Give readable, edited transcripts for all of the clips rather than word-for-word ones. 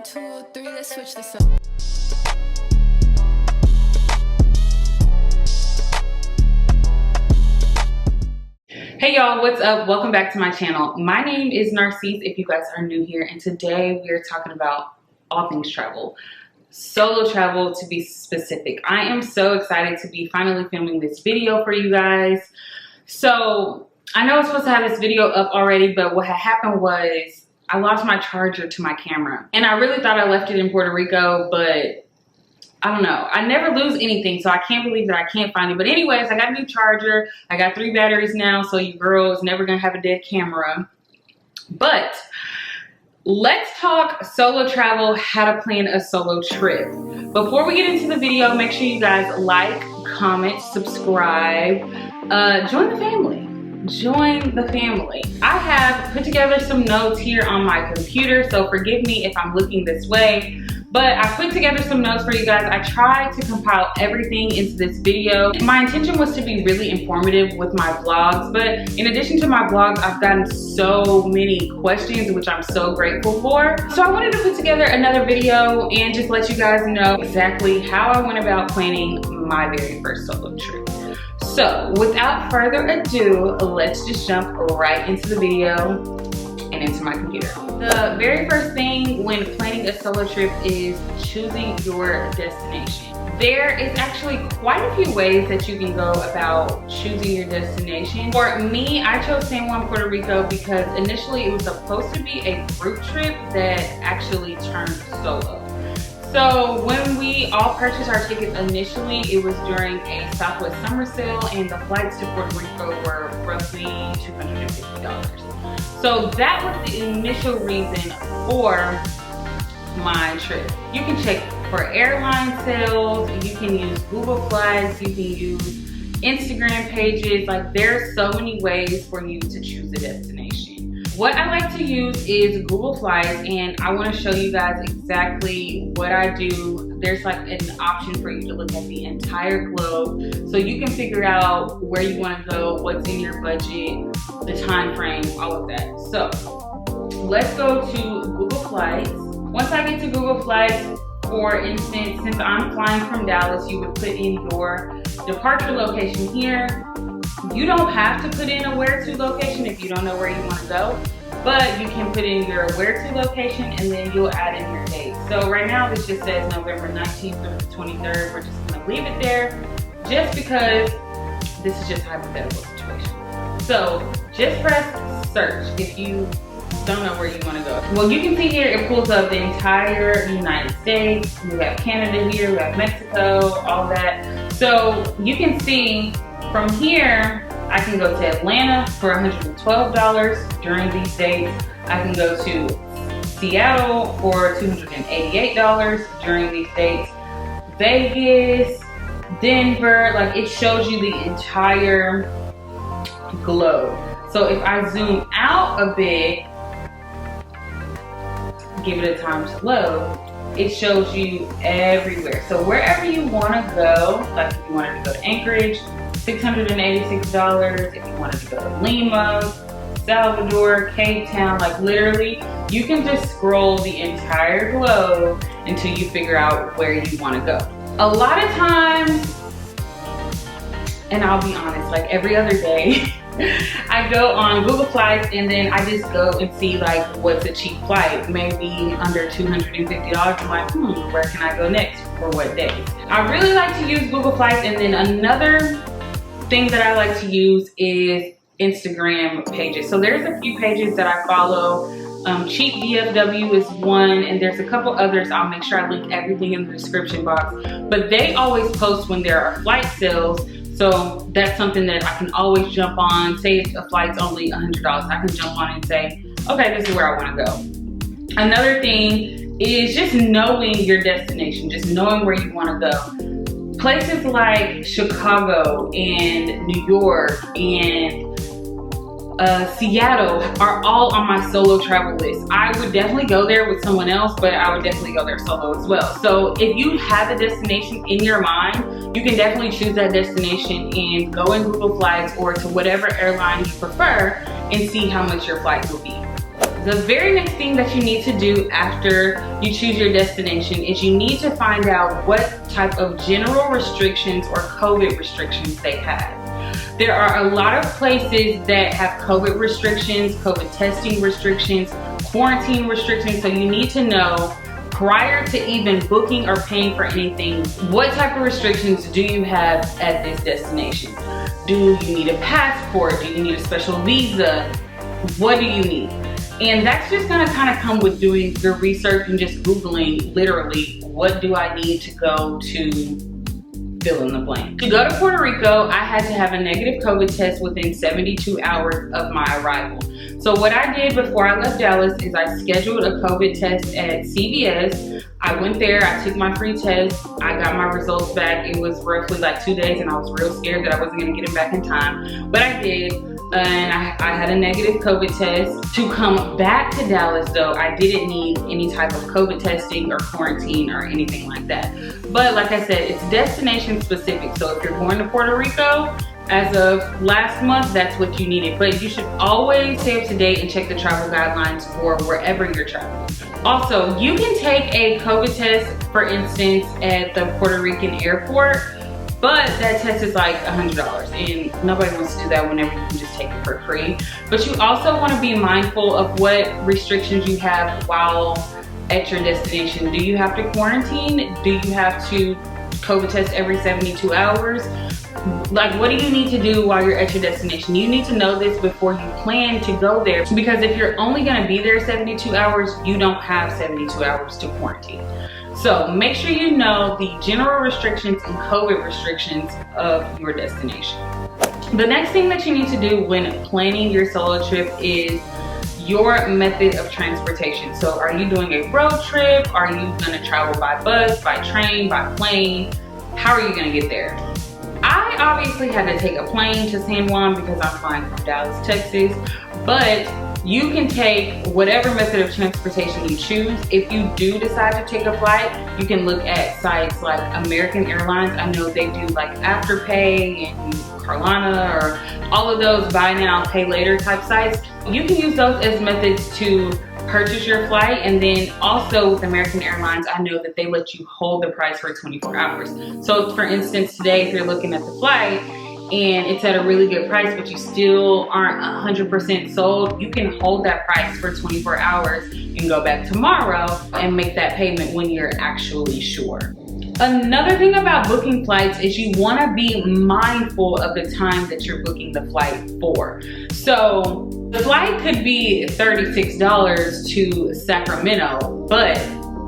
2, 3, let's switch this up. Hey y'all, what's up? Welcome back to my channel. My name is Narcisse if you guys are new here, and today we are talking about all things travel. Solo travel to be specific. I am so excited to be finally filming this video for you guys. So I know I was supposed to have this video up already, but what had happened was I lost my charger to my camera. And I really thought I left it in Puerto Rico, but I don't know. I never lose anything, so I can't believe that I can't find it. But anyways, I got a new charger. I got 3 batteries now, so your girl is never gonna have a dead camera. But let's talk solo travel, how to plan a solo trip. Before we get into the video, make sure you guys like, comment, subscribe, join the family. Join the family. I have put together some notes here on my computer, so forgive me if I'm looking this way. But I put together some notes for you guys. I tried to compile everything into this video. My intention was to be really informative with my vlogs, but in addition to my vlogs, I've gotten so many questions, which I'm so grateful for. So I wanted to put together another video and just let you guys know exactly how I went about planning my very first solo trip. So without further ado, let's just jump right into the video and into my computer. The very first thing when planning a solo trip is choosing your destination. There is actually quite a few ways that you can go about choosing your destination. For me, I chose San Juan, Puerto Rico because initially it was supposed to be a group trip that actually turned solo. So when we all purchased our tickets initially, it was during a Southwest summer sale and the flights to Puerto Rico were roughly $250. So that was the initial reason for my trip. You can check for airline sales, you can use Google Flights, you can use Instagram pages. Like, there's so many ways for you to choose a destination. What I like to use is Google Flights, and I want to show you guys exactly what I do. There's like an option for you to look at the entire globe, so you can figure out where you want to go, what's in your budget, the time frame, all of that. So let's go to Google Flights. Once I get to Google Flights, for instance, since I'm flying from Dallas, you would put in your departure location here. You don't have to put in a where to location if you don't know where you want to go, but you can put in your where to location and then you'll add in your date. So right now this just says November 19th through the 23rd. We're just going to leave it there just because this is just a hypothetical situation. So just press search if you don't know where you want to go. Well, you can see here it pulls up the entire United States. We have Canada here, we have Mexico, all that. So you can see from here, I can go to Atlanta for $112 during these dates. I can go to Seattle for $288 during these dates. Vegas, Denver, like it shows you the entire globe. So if I zoom out a bit, give it a time to load, it shows you everywhere. So wherever you want to go, like if you wanted to go to Anchorage, $686. If you wanted to go to Lima, Salvador, Cape Town, like literally, you can just scroll the entire globe until you figure out where you want to go. A lot of times, and I'll be honest, like every other day, I go on Google Flights and then I just go and see like what's a cheap flight, maybe under $250. I'm like, where can I go next for what day? I really like to use Google Flights, and then another thing that I like to use is Instagram pages. So there's a few pages that I follow. Cheap VFW is one, and there's a couple others. I'll make sure I link everything in the description box. But they always post when there are flight sales. So that's something that I can always jump on. Say if a flight's only $100, I can jump on and say, okay, this is where I want to go. Another thing is just knowing your destination, just knowing where you want to go. Places like Chicago and New York and Seattle are all on my solo travel list. I would definitely go there with someone else, but I would definitely go there solo as well. So if you have a destination in your mind, you can definitely choose that destination and go in Google Flights or to whatever airline you prefer and see how much your flight will be. The very next thing that you need to do after you choose your destination is you need to find out what type of general restrictions or COVID restrictions they have. There are a lot of places that have COVID restrictions, COVID testing restrictions, quarantine restrictions, so you need to know prior to even booking or paying for anything, what type of restrictions do you have at this destination? Do you need a passport? Do you need a special visa? What do you need? And that's just gonna kind of come with doing your research and just Googling literally, what do I need to go to fill in the blank. To go to Puerto Rico, I had to have a negative COVID test within 72 hours of my arrival. So what I did before I left Dallas is I scheduled a COVID test at CVS. I went there, I took my free test, I got my results back. It was roughly like 2 days and I was real scared that I wasn't gonna get it back in time, but I did. And I had a negative COVID test. To come back to Dallas though, I didn't need any type of COVID testing or quarantine or anything like that. But like I said, it's destination specific. So if you're going to Puerto Rico, as of last month, that's what you needed. But you should always stay up to date and check the travel guidelines for wherever you're traveling. Also, you can take a COVID test, for instance, at the Puerto Rican airport, but that test is like $100 and nobody wants to do that whenever you can just take it for free. But you also want to be mindful of what restrictions you have while at your destination. Do you have to quarantine? Do you have to COVID test every 72 hours? Like, what do you need to do while you're at your destination? You need to know this before you plan to go there, because if you're only going to be there 72 hours, you don't have 72 hours to quarantine. So make sure you know the general restrictions and COVID restrictions of your destination. The next thing that you need to do when planning your solo trip is your method of transportation. So are you doing a road trip? Are you gonna travel by bus, by train, by plane? How are you gonna get there? I obviously had to take a plane to San Juan because I'm flying from Dallas, Texas, but you can take whatever method of transportation you choose. If you do decide to take a flight, you can look at sites like American Airlines. I know they do like Afterpay and Carvana or all of those buy now, pay later type sites. You can use those as methods to purchase your flight. And then also with American Airlines, I know that they let you hold the price for 24 hours. So for instance, today, if you're looking at the flight and it's at a really good price, but you still aren't 100% sold, you can hold that price for 24 hours and go back tomorrow and make that payment when you're actually sure. Another thing about booking flights is you want to be mindful of the time that you're booking the flight for. So the flight could be $36 to Sacramento, but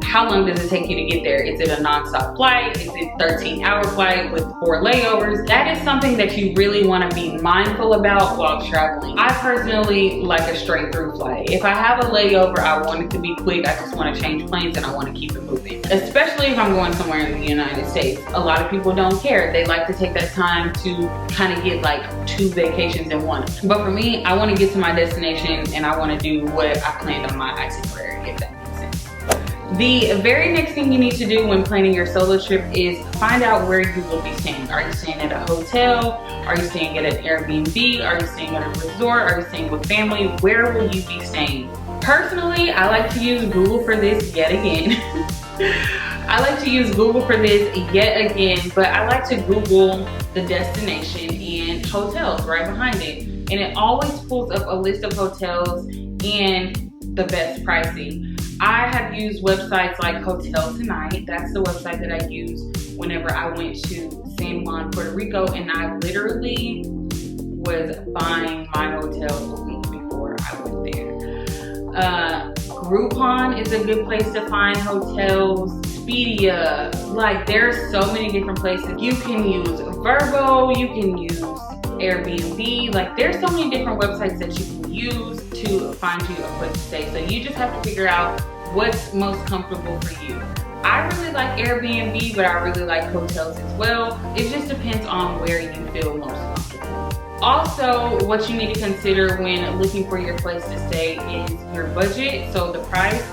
how long does it take you to get there? Is it a non-stop flight? Is it a 13-hour flight with 4 layovers? That is something that you really want to be mindful about while traveling. I personally like a straight through flight. If I have a layover, I want it to be quick. I just want to change planes and I want to keep it moving. Especially if I'm going somewhere in the United States. A lot of people don't care. They like to take that time to kind of get like 2 vacations in one. But for me, I want to get to my destination and I want to do what I planned on my itinerary, if that makes sense. The very next thing you need to do when planning your solo trip is find out where you will be staying. Are you staying at a hotel? Are you staying at an Airbnb? Are you staying at a resort? Are you staying with family? Where will you be staying? Personally, I like to use Google for this yet again. I like to use Google for this yet again, but I like to Google the destination and hotels right behind it. And it always pulls up a list of hotels and the best pricing. I have used websites like Hotel Tonight. That's the website that I used whenever I went to San Juan, Puerto Rico, and I literally was buying my hotel a week before I went there. Groupon is a good place to find hotels. Expedia, like there's so many different places. You can use VRBO, you can use AIRBNB, like there's so many different websites that you can use to find you a place to stay. So you just have to figure out what's most comfortable for you. I really like Airbnb, but I really like hotels as well. It just depends on where you feel most comfortable. Also, what you need to consider when looking for your place to stay is your budget, so the price.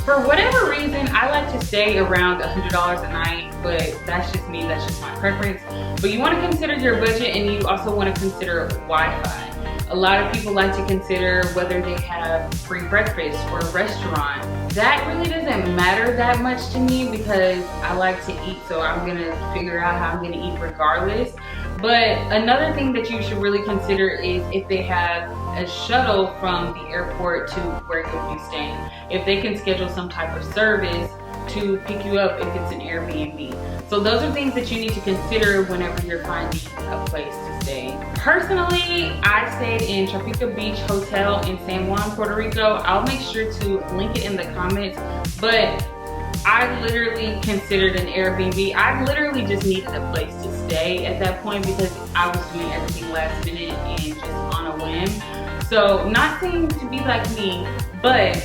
For whatever reason, I like to stay around $100 a night, but that's just me, that's just my preference. But you want to consider your budget and you also want to consider Wi-Fi. A lot of people like to consider whether they have free breakfast or a restaurant. That really doesn't matter that much to me because I like to eat, so I'm gonna figure out how I'm gonna eat regardless. But another thing that you should really consider is if they have a shuttle from the airport to where you'll be staying. If they can schedule some type of service to pick you up if it's an Airbnb. So those are things that you need to consider whenever you're finding a place to stay. Personally, I stayed in Tropico Beach Hotel in San Juan, Puerto Rico. I'll make sure to link it in the comments, but I literally considered an Airbnb. I literally just needed a place to stay at that point because I was doing everything last minute and just on a whim. So not saying to be like me, but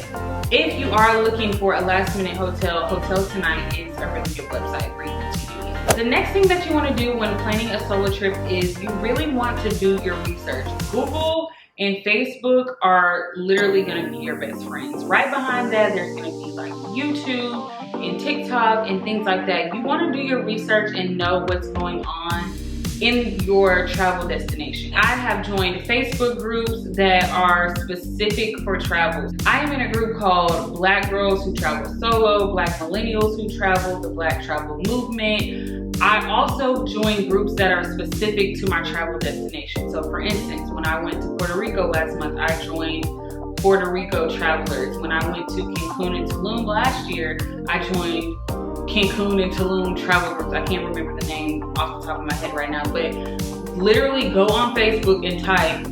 if you are looking for a last minute hotel, Hotel Tonight is a really good website for you to use. The next thing that you want to do when planning a solo trip is you really want to do your research. Google and Facebook are literally going to be your best friends. Right behind that, there's going to be like YouTube and TikTok and things like that. You want to do your research and know what's going on in your travel destination. I have joined Facebook groups that are specific for travel. I am in a group called Black Girls Who Travel Solo, Black Millennials Who Travel, the Black Travel Movement. I also join groups that are specific to my travel destination. So for instance, when I went to Puerto Rico last month, I joined Puerto Rico Travelers. When I went to Cancun and Tulum last year, I joined Cancun and Tulum travel groups. I can't remember the name off the top of my head right now, but literally go on Facebook and type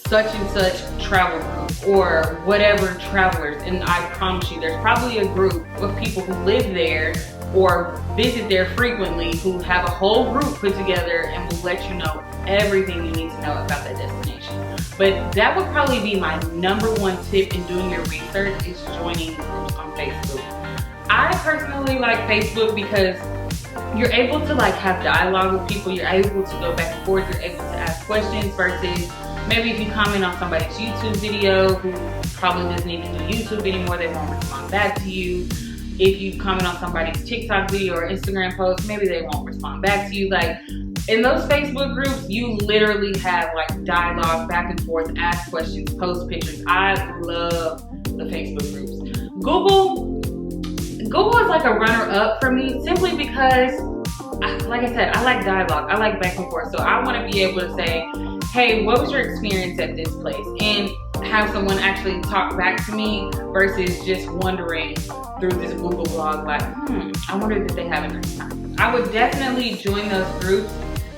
such and such travel group or whatever travelers, and I promise you there's probably a group of people who live there or visit there frequently who have a whole group put together and will let you know everything you need to know about that destination. But that would probably be my #1 tip in doing your research is joining groups on Facebook. I personally like Facebook because you're able to like have dialogue with people. You're able to go back and forth. You're able to ask questions versus maybe if you comment on somebody's YouTube video who probably doesn't even do YouTube anymore, they won't respond back to you. If you comment on somebody's TikTok video or Instagram post, maybe they won't respond back to you. Like in those Facebook groups, you literally have like dialogue back and forth, ask questions, post pictures. I love the Facebook groups. Google is like a runner-up for me simply because, like I said, I like dialogue. I like back and forth. So I want to be able to say, hey, what was your experience at this place? And have someone actually talk back to me versus just wondering through this Google blog like, I wonder if they have a nice time. I would definitely join those groups,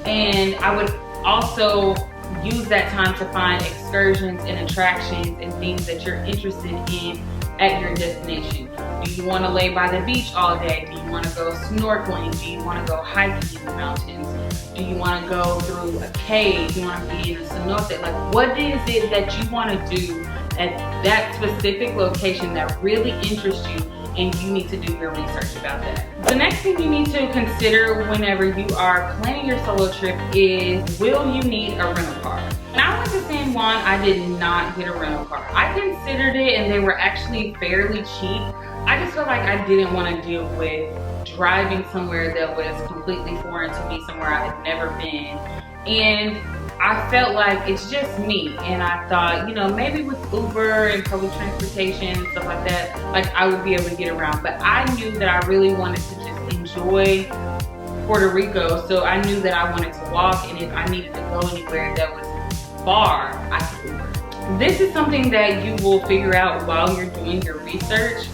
and I would also use that time to find excursions and attractions and things that you're interested in at your destination. Do you want to lay by the beach all day? Do you want to go snorkeling? Do you want to go hiking in the mountains? Do you want to go through a cave? Do you want to be in a cenote? Like, what is it that you want to do at that specific location that really interests you, and you need to do your research about that. The next thing you need to consider whenever you are planning your solo trip is, will you need a rental car? When I went to San Juan, I did not get a rental car. I considered it and they were actually fairly cheap. I just felt like I didn't want to deal with driving somewhere that was completely foreign to me, somewhere I had never been. And I felt like it's just me, and I thought, you know, maybe with Uber and public transportation and stuff like that, like I would be able to get around. But I knew that I really wanted to just enjoy Puerto Rico, so I knew that I wanted to walk, and if I needed to go anywhere that was far, I could Uber. This is something that you will figure out while you're doing your research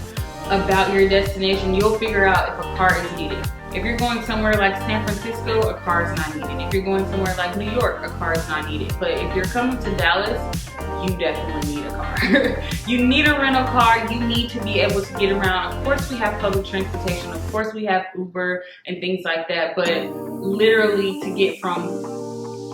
about your destination. You'll figure out if a car is needed. If you're going somewhere like San Francisco, a car is not needed. If you're going somewhere like New York, a car is not needed. But if you're coming to Dallas, you definitely need a car. You need a rental car. You need to be able to get around. Of course, we have public transportation. Of course, we have Uber and things like that. But literally, to get from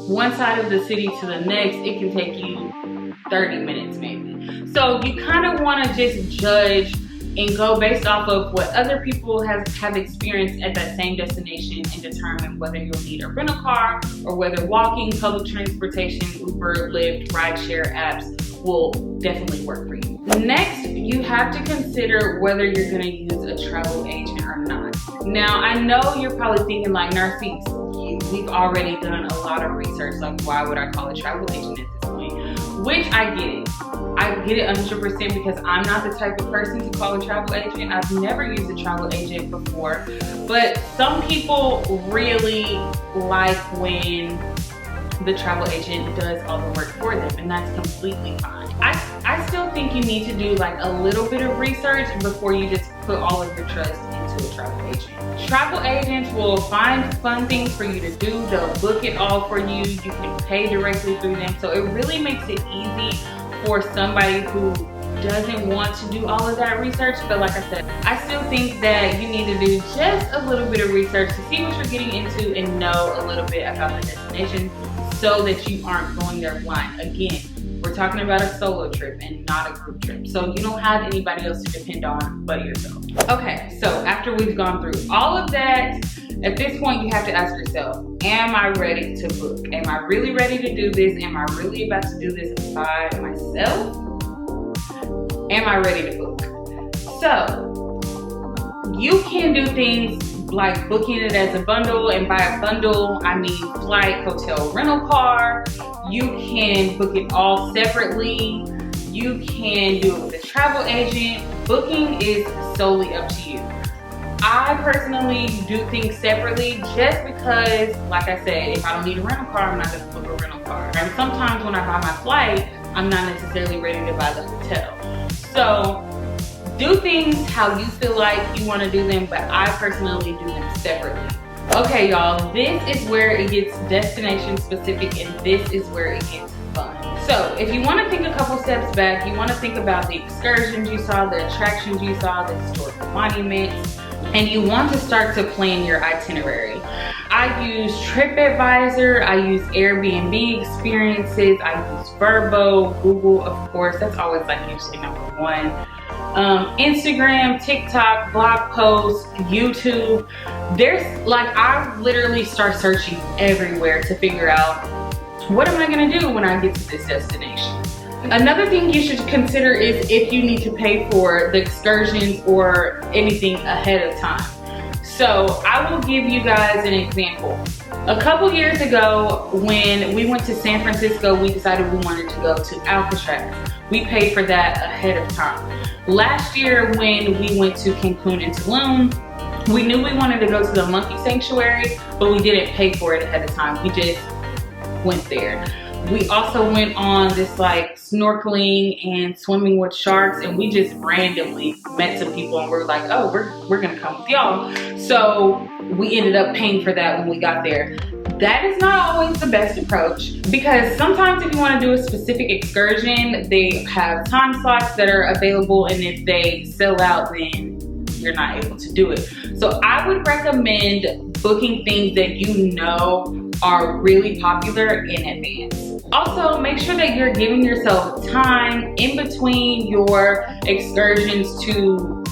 one side of the city to the next, it can take you 30 minutes maybe. So you kind of want to just judge and go based off of what other people have experienced at that same destination and determine whether you'll need a rental car or whether walking, public transportation, Uber, Lyft, rideshare apps will definitely work for you. Next, you have to consider whether you're going to use a travel agent or not. Now, I know you're probably thinking like, Narcisse, we've already done a lot of research. Like, why would I call a travel agent at this point? Which I get it. I get it 100% because I'm not the type of person to call a travel agent. I've never used a travel agent before. But some people really like when the travel agent does all the work for them, and that's completely fine. I still think you need to do like a little bit of research before you just put all of your trust into a travel agent. Travel agents will find fun things for you to do. They'll book it all for you. You can pay directly through them. So it really makes it easy for somebody who doesn't want to do all of that research. But like I said, I still think that you need to do just a little bit of research to see what you're getting into and know a little bit about the destination so that you aren't going there blind. Again, we're talking about a solo trip and not a group trip. So you don't have anybody else to depend on but yourself. Okay, so after we've gone through all of that, at this point you have to ask yourself, am I ready to book? Am I really ready to do this? Am I really about to do this by myself? Am I ready to book? So you can do things like booking it as a bundle, and by a bundle I mean flight, hotel, rental car. You can book it all separately. You can do it with a travel agent. Booking is solely up to you. I personally do things separately just because, like I said, if I don't need a rental car, I'm not gonna book a rental car. And sometimes when I buy my flight, I'm not necessarily ready to buy the hotel. So do things how you feel like you want to do them, but I personally do them separately. Okay, y'all, this is where it gets destination specific, and this is where it gets fun. So if you want to think a couple steps back, you want to think about the excursions you saw, the attractions you saw, the historical monuments, and you want to start to plan your itinerary. I use TripAdvisor, I use AIRBNB experiences, I use VRBO, Google, of course, that's always like usually number one. Instagram, TikTok, blog posts, YouTube. There's like, I literally start searching everywhere to figure out what am I gonna do when I get to this destination. Another thing you should consider is if you need to pay for the excursions or anything ahead of time. So I will give you guys an example. A couple years ago, when we went to San Francisco, we decided we wanted to go to Alcatraz. We paid for that ahead of time. Last year, when we went to Cancun and Tulum, we knew we wanted to go to the monkey sanctuary, but we didn't pay for it ahead of time. We just went there. We also went on this like snorkeling and swimming with sharks, and we just randomly met some people and we're like, oh, we're gonna come with y'all. So we ended up paying for that when we got there. That is not always the best approach, because sometimes if you want to do a specific excursion, they have time slots that are available, and if they sell out, then you're not able to do it. So I would recommend booking things that you know are really popular in advance. Also, make sure that you're giving yourself time in between your excursions to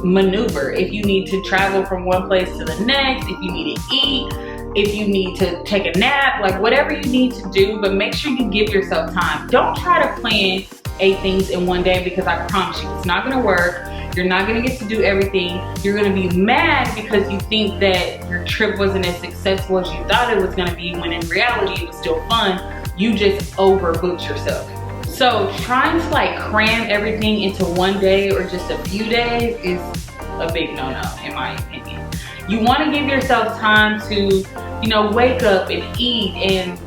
maneuver. If you need to travel from one place to the next, if you need to eat, if you need to take a nap, like whatever you need to do, but make sure you give yourself time. Don't try to plan 8 things in one day, because I promise you, it's not gonna work. You're not gonna get to do everything. You're gonna be mad because you think that your trip wasn't as successful as you thought it was gonna be, when in reality it was still fun. You just overbooked yourself. So trying to like cram everything into one day or just a few days is a big no-no in my opinion. You wanna give yourself time to, you know, wake up and eat and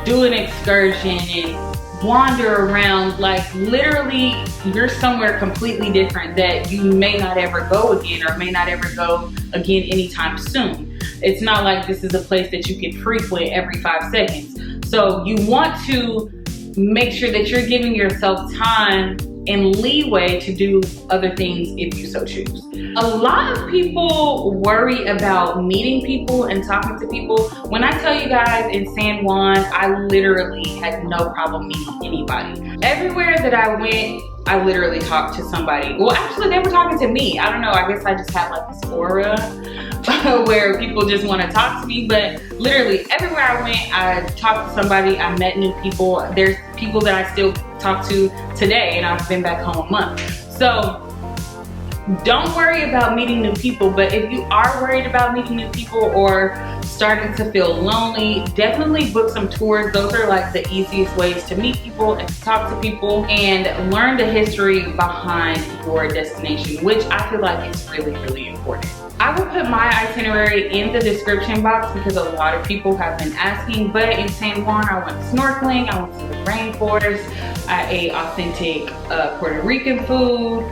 do an excursion and wander around. Like literally you're somewhere completely different that you may not ever go again, or may not ever go again anytime soon. It's not like this is a place that you can frequent every 5 seconds. So you want to make sure that you're giving yourself time and leeway to do other things if you so choose. A lot of people worry about meeting people and talking to people. When I tell you guys, in San Juan, I literally had no problem meeting anybody. Everywhere that I went, I literally talked to somebody. Well, actually they were talking to me. I don't know, I guess I just have like this aura where people just want to talk to me, but literally everywhere I went, I talked to somebody, I met new people. There's people that I still talk to today, and I've been back home a month. So don't worry about meeting new people, but if you are worried about meeting new people or starting to feel lonely, definitely book some tours. Those are like the easiest ways to meet people and to talk to people and learn the history behind your destination, which I feel like is really, really important. I will put my itinerary in the description box because a lot of people have been asking, but in San Juan, I went snorkeling, I went to the rainforest, I ate authentic Puerto Rican food,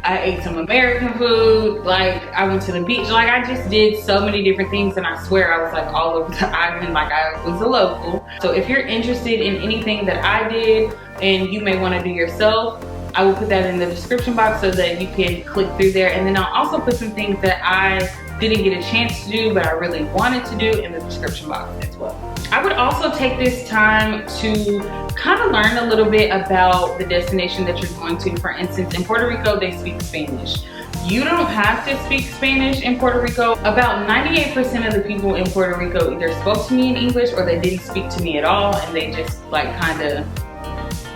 I ate some American food, like I went to the beach, like I just did so many different things, and I swear I was like all over the island like I was a local. So if you're interested in anything that I did and you may want to do yourself, I will put that in the description box so that you can click through there. And then I'll also put some things that I didn't get a chance to do but I really wanted to do in the description box as well. I would also take this time to kind of learn a little bit about the destination that you're going to. For instance, in Puerto Rico, they speak Spanish. You don't have to speak Spanish in Puerto Rico. About 98% of the people in Puerto Rico either spoke to me in English or they didn't speak to me at all, and they just like kind of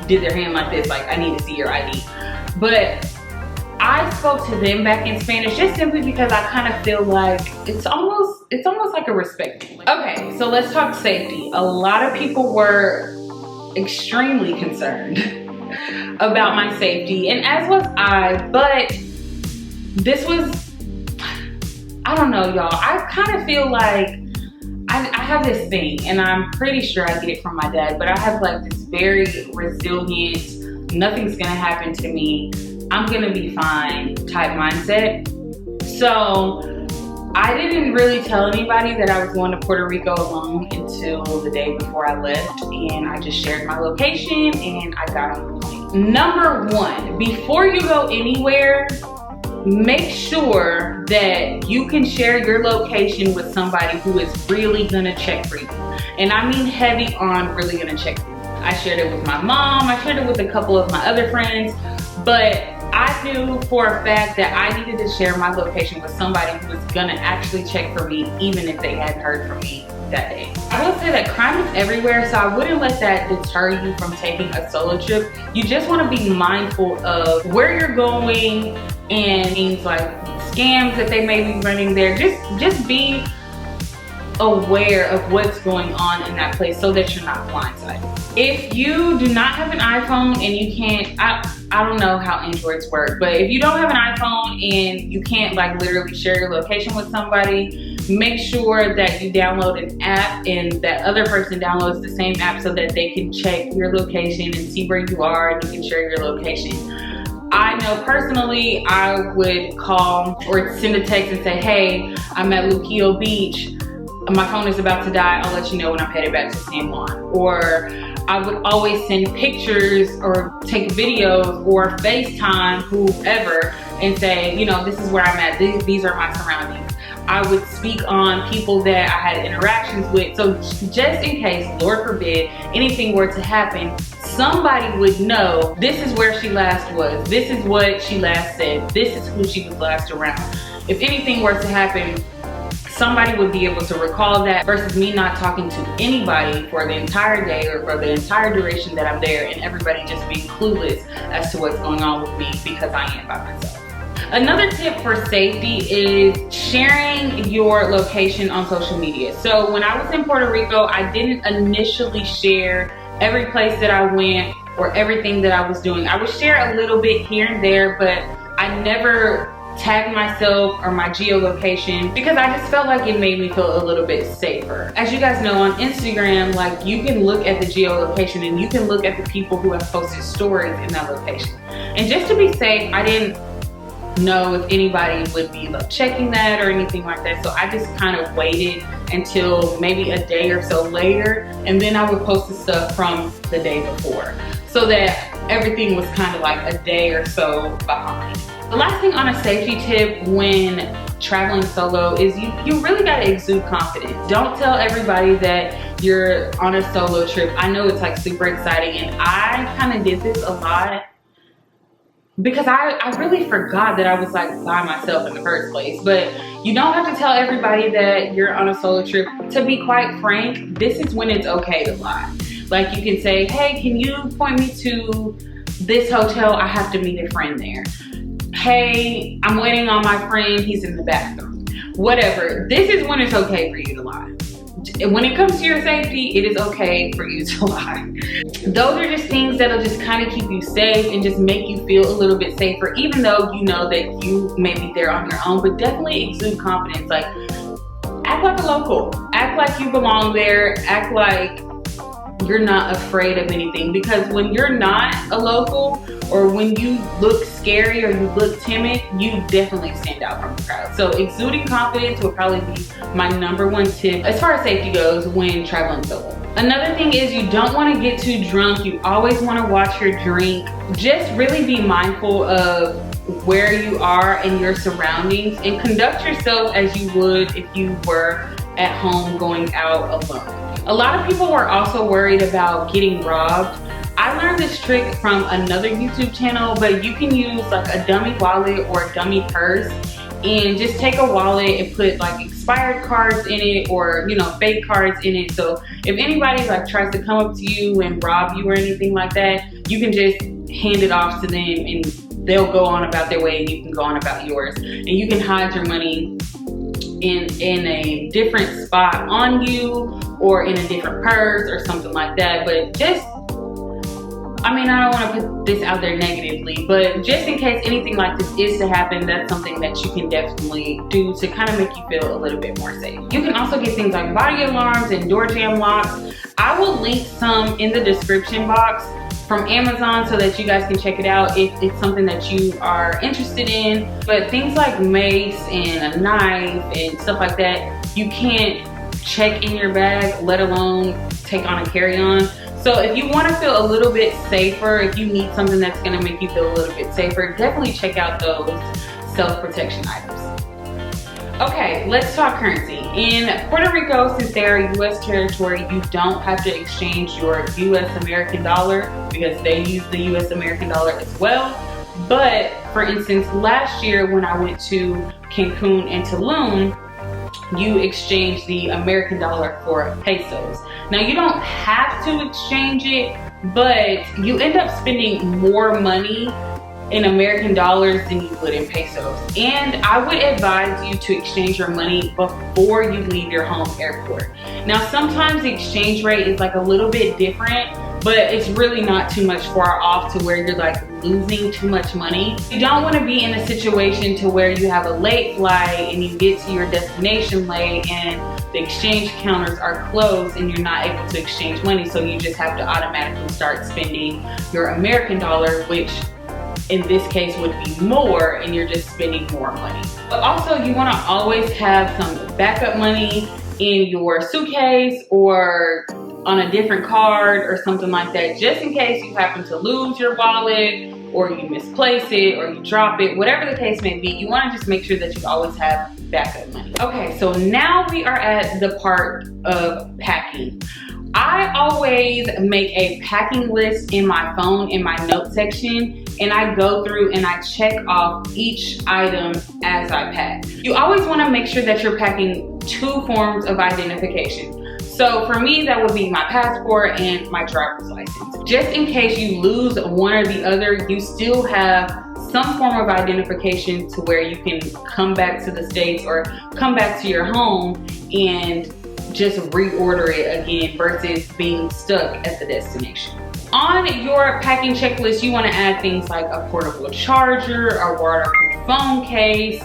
did their hand like this, like I need to see your ID. But I spoke to them back in Spanish just simply because I kind of feel like it's almost like a respect thing. Okay, so let's talk safety. A lot of people were extremely concerned about my safety, and as was I, but this was, I don't know, y'all. I kind of feel like I have this thing, and I'm pretty sure I get it from my dad, but I have like this very resilient, nothing's gonna happen to me, I'm gonna be fine type mindset. So I didn't really tell anybody that I was going to Puerto Rico alone until the day before I left, and I just shared my location and I got on the plane. Number one, before you go anywhere, make sure that you can share your location with somebody who is really gonna check for you. And I mean heavy on really gonna check for you. I shared it with my mom, I shared it with a couple of my other friends, but I knew for a fact that I needed to share my location with somebody who was gonna actually check for me, even if they hadn't heard from me that day. I will say that crime is everywhere, so I wouldn't let that deter you from taking a solo trip. You just wanna be mindful of where you're going and things like scams that they may be running there. Just be aware of what's going on in that place so that you're not blindsided. If you do not have an iPhone and you can't, I don't know how Androids work, but if you don't have an iPhone and you can't like literally share your location with somebody, make sure that you download an app and that other person downloads the same app so that they can check your location and see where you are and you can share your location. I know personally, I would call or send a text and say, hey, I'm at Luquillo Beach. My phone is about to die. I'll let you know when I'm headed back to San Juan. Or I would always send pictures or take videos or FaceTime whoever and say, you know, this is where I'm at. These are my surroundings. I would speak on people that I had interactions with. So just in case, Lord forbid, anything were to happen, somebody would know this is where she last was. This is what she last said. This is who she was last around. If anything were to happen, somebody would be able to recall that versus me not talking to anybody for the entire day or for the entire duration that I'm there and everybody just being clueless as to what's going on with me because I am by myself. Another tip for safety is sharing your location on social media. So when I was in Puerto Rico, I didn't initially share every place that I went or everything that I was doing. I would share a little bit here and there, but I never tagged myself or my geolocation because I just felt like it made me feel a little bit safer. As you guys know, on Instagram, like you can look at the geolocation and you can look at the people who have posted stories in that location. And just to be safe, I didn't know if anybody would be like checking that or anything like that. So I just kind of waited until maybe a day or so later, and then I would post the stuff from the day before so that everything was kind of like a day or so behind. The last thing on a safety tip when traveling solo is you really gotta exude confidence. Don't tell everybody that you're on a solo trip. I know it's like super exciting, and I kind of did this a lot because I really forgot that I was like by myself in the first place. But you don't have to tell everybody that you're on a solo trip. To be quite frank, this is when it's okay to lie. Like you can say, hey, can you point me to this hotel? I have to meet a friend there. hey, I'm waiting on my friend, he's in the bathroom. Whatever, this is when it's okay for you to lie. When it comes to your safety, it is okay for you to lie. Those are just things that'll just kind of keep you safe and just make you feel a little bit safer, even though you know that you may be there on your own, but definitely exude confidence. Like, act like a local, act like you belong there, act like you're not afraid of anything, because when you're not a local or when you look scary or you look timid, you definitely stand out from the crowd. So exuding confidence will probably be my #1 tip as far as safety goes when traveling solo. Another thing is you don't want to get too drunk. You always want to watch your drink. Just really be mindful of where you are and your surroundings, and conduct yourself as you would if you were at home going out alone. A lot of people were also worried about getting robbed. I learned this trick from another YouTube channel, but you can use like a dummy wallet or a dummy purse, and just take a wallet and put like expired cards in it, or fake cards in it. So if anybody like tries to come up to you and rob you or anything like that, you can just hand it off to them and they'll go on about their way and you can go on about yours. And you can hide your money in a different spot on you, or in a different purse or something like that. But just, I don't want to put this out there negatively, but just in case anything like this is to happen, that's something that you can definitely do to kind of make you feel a little bit more safe. You can also get things like body alarms and door jam locks. I will link some in the description box from Amazon so that you guys can check it out if it's something that you are interested in. But things like mace and a knife and stuff like that, you can't check in your bag, let alone take on a carry-on. So if you want to feel a little bit safer, if you need something that's going to make you feel a little bit safer, definitely check out those self-protection items. Okay, let's talk currency. In Puerto Rico, since they are a U.S. territory, you don't have to exchange your U.S. American dollar, because they use the U.S. American dollar as well. But for instance, last year when I went to Cancun and Tulum, you exchange the American dollar for pesos. Now, you don't have to exchange it, but you end up spending more money in American dollars than you would in pesos. And I would advise you to exchange your money before you leave your home airport. Now, sometimes the exchange rate is like a little bit different, but it's really not too much far off to where you're like losing too much money. You don't want to be in a situation to where you have a late flight and you get to your destination late and the exchange counters are closed and you're not able to exchange money, so you just have to automatically start spending your American dollar, which in this case would be more, and you're just spending more money. But also, you want to always have some backup money in your suitcase or on a different card or something like that, just in case you happen to lose your wallet or you misplace it or you drop it, whatever the case may be. You want to just make sure that you always have backup money. Okay, so now we are at the part of packing. I always make a packing list in my phone in my notes section, and I go through and I check off each item as I pack. You always want to make sure that you're packing 2 forms of identification. So for me, that would be my passport and my driver's license. Just in case you lose one or the other, you still have some form of identification to where you can come back to the States or come back to your home and just reorder it again versus being stuck at the destination. On your packing checklist, you want to add things like a portable charger, a waterproof phone case,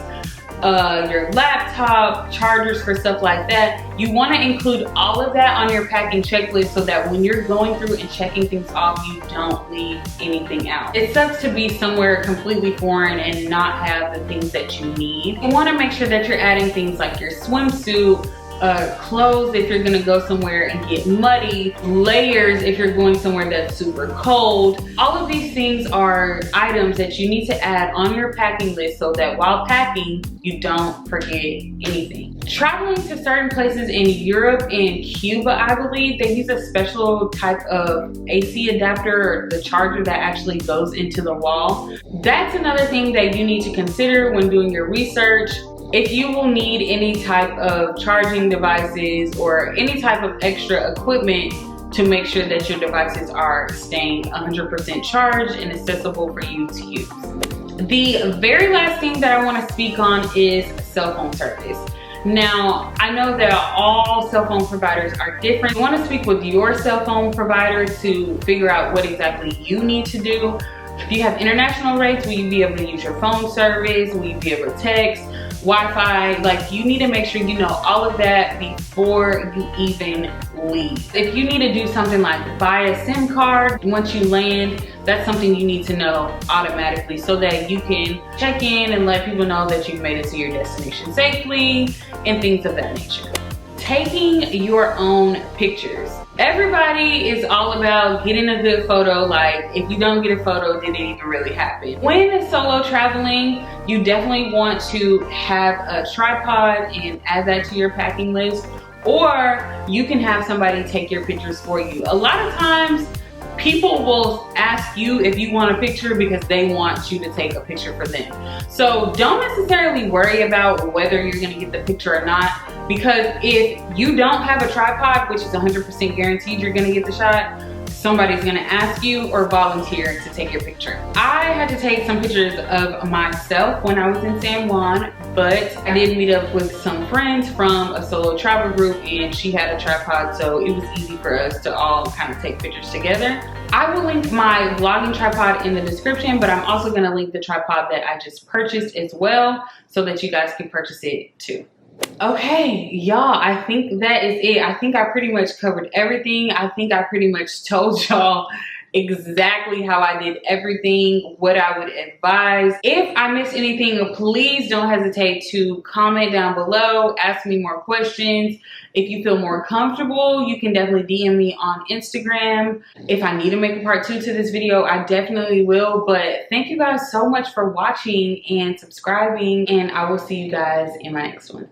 your laptop, chargers for stuff like that. You want to include all of that on your packing checklist so that when you're going through and checking things off, you don't leave anything out. It sucks to be somewhere completely foreign and not have the things that you need. You want to make sure that you're adding things like your swimsuit, clothes if you're gonna go somewhere and get muddy, layers if you're going somewhere that's super cold. All of these things are items that you need to add on your packing list so that while packing, you don't forget anything. Traveling to certain places in Europe and Cuba, I believe, they use a special type of AC adapter, or the charger that actually goes into the wall. That's another thing that you need to consider when doing your research. If you will need any type of charging devices or any type of extra equipment to make sure that your devices are staying 100% charged and accessible for you to use. The very last thing that I want to speak on is cell phone service. Now, I know that all cell phone providers are different. You want to speak with your cell phone provider to figure out what exactly you need to do. If you have international rates, will you be able to use your phone service? Will you be able to text, Wi-Fi? Like, you need to make sure you know all of that before you even leave. If you need to do something like buy a SIM card once you land, that's something you need to know automatically so that you can check in and let people know that you've made it to your destination safely and things of that nature. Taking your own pictures. Everybody is all about getting a good photo. Like, if you don't get a photo, did it even really happen? When solo traveling, you definitely want to have a tripod and add that to your packing list, or you can have somebody take your pictures for you. A lot of times, people will ask you if you want a picture because they want you to take a picture for them. So don't necessarily worry about whether you're gonna get the picture or not, because if you don't have a tripod, which is 100% guaranteed you're gonna get the shot, somebody's gonna ask you or volunteer to take your picture. I had to take some pictures of myself when I was in San Juan, but I did meet up with some friends from a solo travel group and she had a tripod, so it was easy for us to all kind of take pictures together. I will link my vlogging tripod in the description, but I'm also gonna link the tripod that I just purchased as well so that you guys can purchase it too. Okay, y'all, I think that is it. I think I pretty much covered everything. I think I pretty much told y'all exactly how I did everything, what I would advise. If I missed anything, please don't hesitate to comment down below, ask me more questions. If you feel more comfortable, you can definitely DM me on Instagram. If I need to make a part 2 to this video, I definitely will. But thank you guys so much for watching and subscribing, and I will see you guys in my next one.